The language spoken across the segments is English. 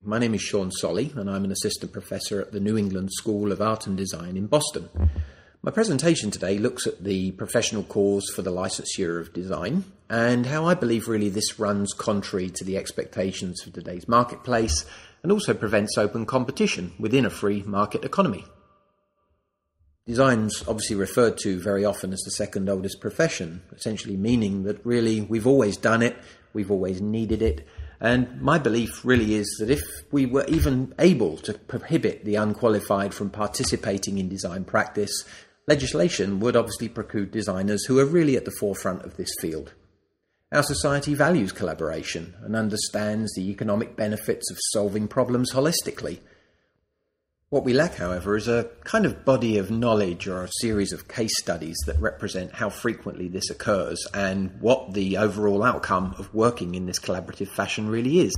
My name is Sean Solly, and I'm an assistant professor at the New England School of Art and Design in Boston. My presentation today looks at the professional cause for the licensure of design and how I believe really this runs contrary to the expectations of today's marketplace and also prevents open competition within a free market economy. Design's obviously referred to very often as the second oldest profession, essentially meaning that really we've always done it, we've always needed it, and my belief really is that if we were even able to prohibit the unqualified from participating in design practice, legislation would obviously preclude designers who are really at the forefront of this field. Our society values collaboration and understands the economic benefits of solving problems holistically. What we lack, however, is a kind of body of knowledge or a series of case studies that represent how frequently this occurs and what the overall outcome of working in this collaborative fashion really is.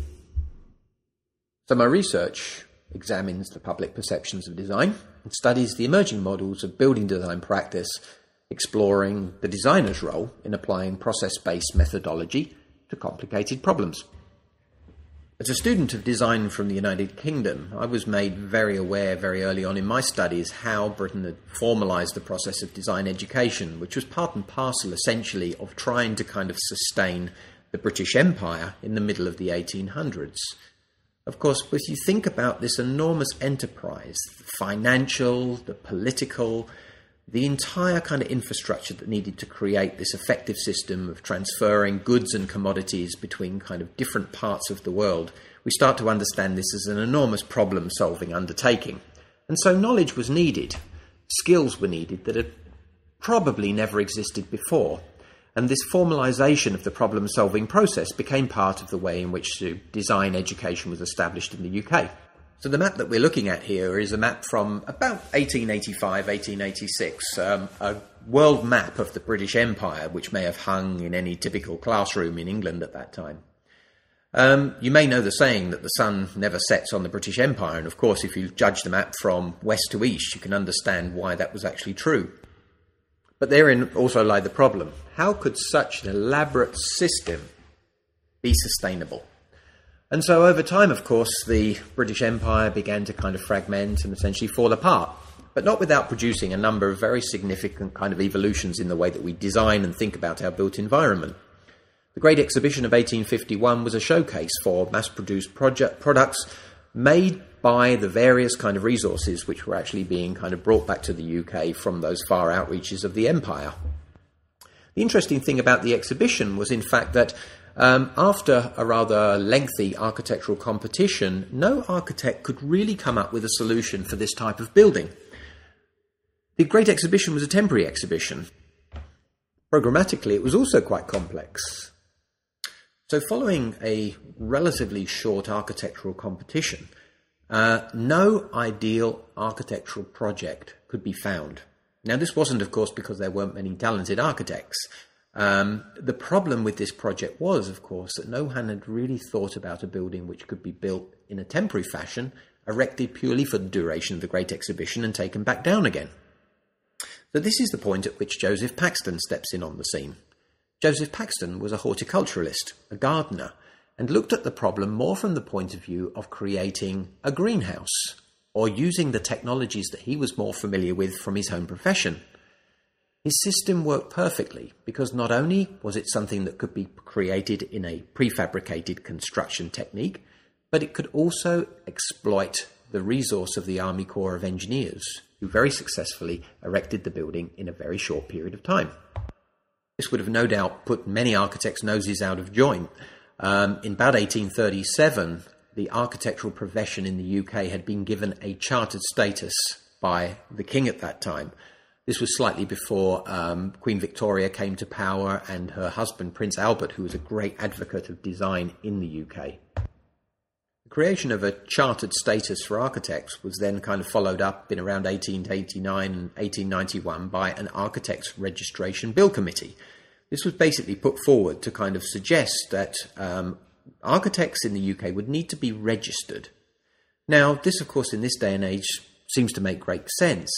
So my research examines the public perceptions of design and studies the emerging models of building design practice, exploring the designer's role in applying process-based methodology to complicated problems. As a student of design from the United Kingdom, I was made very aware very early on in my studies how Britain had formalised the process of design education, which was part and parcel essentially of trying to kind of sustain the British Empire in the middle of the 1800s. Of course, if you think about this enormous enterprise, the financial, the political, the entire kind of infrastructure that needed to create this effective system of transferring goods and commodities between kind of different parts of the world, we start to understand this as an enormous problem-solving undertaking. And so knowledge was needed, skills were needed that had probably never existed before. And this formalisation of the problem-solving process became part of the way in which design education was established in the UK. So the map that we're looking at here is a map from about 1885, 1886, a world map of the British Empire, which may have hung in any typical classroom in England at that time. You may know the saying that the sun never sets on the British Empire, and of course if you judge the map from west to east, you can understand why that was actually true. But therein also lied the problem. How could such an elaborate system be sustainable? And so over time, of course, the British Empire began to kind of fragment and essentially fall apart, but not without producing a number of very significant kind of evolutions in the way that we design and think about our built environment. The Great Exhibition of 1851 was a showcase for mass-produced products made by the various kind of resources which were actually being kind of brought back to the UK from those far outreaches of the empire. The interesting thing about the exhibition was, in fact, that after a rather lengthy architectural competition, no architect could really come up with a solution for this type of building. The Great Exhibition was a temporary exhibition. Programmatically, it was also quite complex. So following a relatively short architectural competition, no ideal architectural project could be found. Now, this wasn't, of course, because there weren't many talented architects. The problem with this project was, of course, that no one had really thought about a building which could be built in a temporary fashion, erected purely for the duration of the Great Exhibition and taken back down again. So this is the point at which Joseph Paxton steps in on the scene. Joseph Paxton was a horticulturalist, a gardener, and looked at the problem more from the point of view of creating a greenhouse, or using the technologies that he was more familiar with from his own profession. His system worked perfectly because not only was it something that could be created in a prefabricated construction technique, but it could also exploit the resource of the Army Corps of Engineers, who very successfully erected the building in a very short period of time. This would have no doubt put many architects' noses out of joint. In about 1837, the architectural profession in the UK had been given a chartered status by the King at that time. This was slightly before Queen Victoria came to power and her husband, Prince Albert, who was a great advocate of design in the UK. The creation of a chartered status for architects was then kind of followed up in around 1889 and 1891 by an Architects Registration Bill Committee. This was basically put forward to kind of suggest that architects in the UK would need to be registered. Now, this, of course, in this day and age seems to make great sense.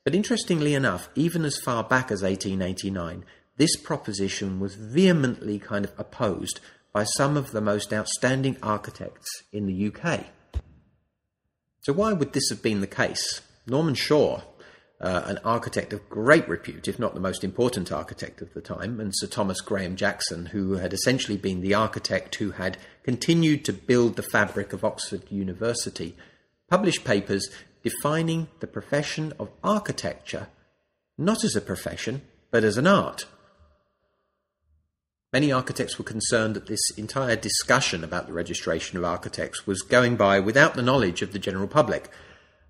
But interestingly enough, even as far back as 1889, this proposition was vehemently kind of opposed by some of the most outstanding architects in the UK. So why would this have been the case? Norman Shaw, an architect of great repute, if not the most important architect of the time, and Sir Thomas Graham Jackson, who had essentially been the architect who had continued to build the fabric of Oxford University, published papers defining the profession of architecture not as a profession, but as an art. Many architects were concerned that this entire discussion about the registration of architects was going by without the knowledge of the general public.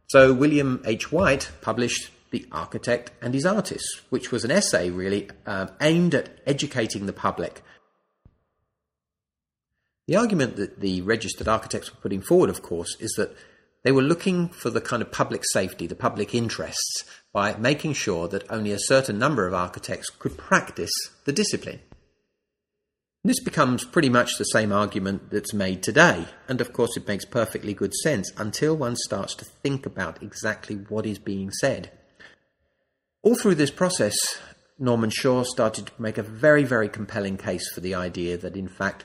So William H. White published The Architect and His Artists, which was an essay really aimed at educating the public. The argument that the registered architects were putting forward, of course, is that they were looking for the kind of public safety, the public interests, by making sure that only a certain number of architects could practice the discipline. This becomes pretty much the same argument that's made today, and of course it makes perfectly good sense until one starts to think about exactly what is being said. All through this process, Norman Shaw started to make a very, very compelling case for the idea that in fact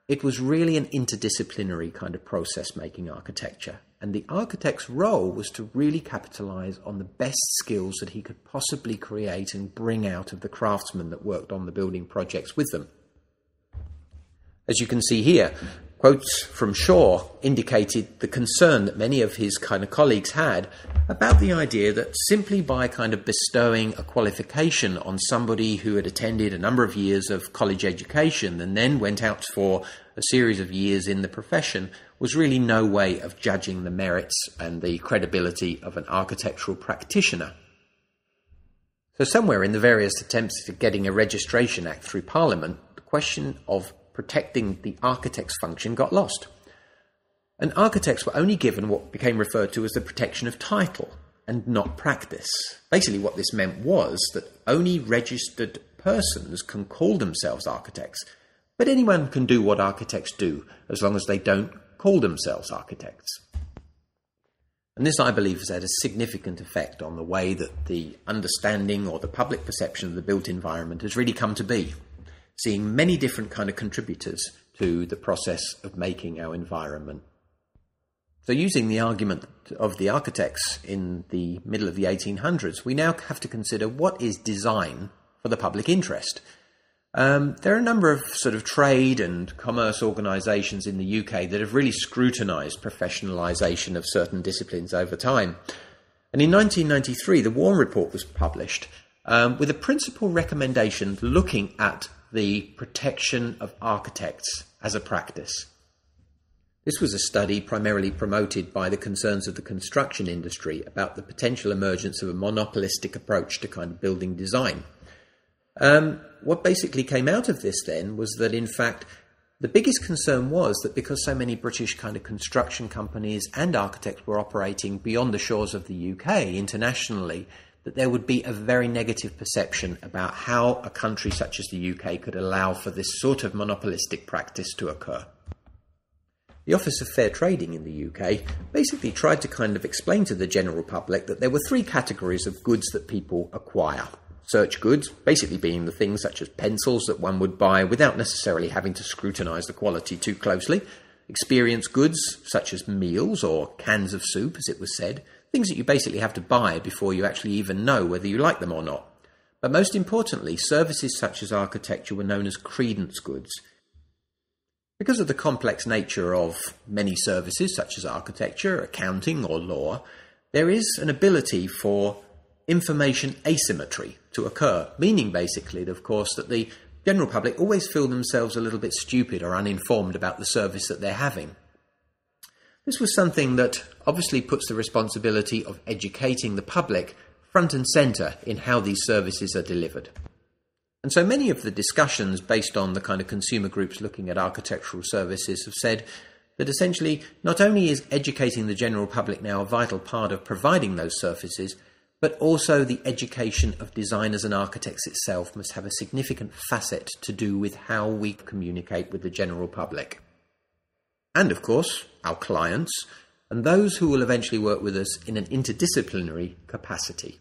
it was really an interdisciplinary kind of process making architecture, and the architect's role was to really capitalise on the best skills that he could possibly create and bring out of the craftsmen that worked on the building projects with them. As you can see here, quotes from Shaw indicated the concern that many of his kind of colleagues had about the idea that simply by kind of bestowing a qualification on somebody who had attended a number of years of college education and then went out for a series of years in the profession was really no way of judging the merits and the credibility of an architectural practitioner. So somewhere in the various attempts at getting a Registration Act through Parliament, the question of protecting the architect's function got lost. And architects were only given what became referred to as the protection of title and not practice. Basically what this meant was that only registered persons can call themselves architects, but anyone can do what architects do as long as they don't call themselves architects. And this, I believe, has had a significant effect on the way that the understanding or the public perception of the built environment has really come to be, seeing many different kind of contributors to the process of making our environment. So using the argument of the architects in the middle of the 1800s, we now have to consider what is design for the public interest. There are a number of sort of trade and commerce organisations in the UK that have really scrutinised professionalisation of certain disciplines over time. And in 1993, the Warren Report was published with a principal recommendation looking at the protection of architects as a practice. This was a study primarily promoted by the concerns of the construction industry about the potential emergence of a monopolistic approach to kind of building design. What basically came out of this then was that in fact the biggest concern was that because so many British kind of construction companies and architects were operating beyond the shores of the UK internationally, that there would be a very negative perception about how a country such as the UK could allow for this sort of monopolistic practice to occur. The Office of Fair Trading in the UK basically tried to kind of explain to the general public that there were three categories of goods that people acquire. Search goods, basically being the things such as pencils that one would buy without necessarily having to scrutinise the quality too closely. Experience goods, such as meals or cans of soup, as it was said, things that you basically have to buy before you actually even know whether you like them or not. But most importantly, services such as architecture were known as credence goods. Because of the complex nature of many services, such as architecture, accounting or law, there is an ability for information asymmetry to occur, meaning basically, of course, that the general public always feel themselves a little bit stupid or uninformed about the service that they're having. This was something that obviously puts the responsibility of educating the public front and centre in how these services are delivered. And so many of the discussions based on the kind of consumer groups looking at architectural services have said that essentially not only is educating the general public now a vital part of providing those services, but also the education of designers and architects itself must have a significant facet to do with how we communicate with the general public. And of course, our clients and those who will eventually work with us in an interdisciplinary capacity.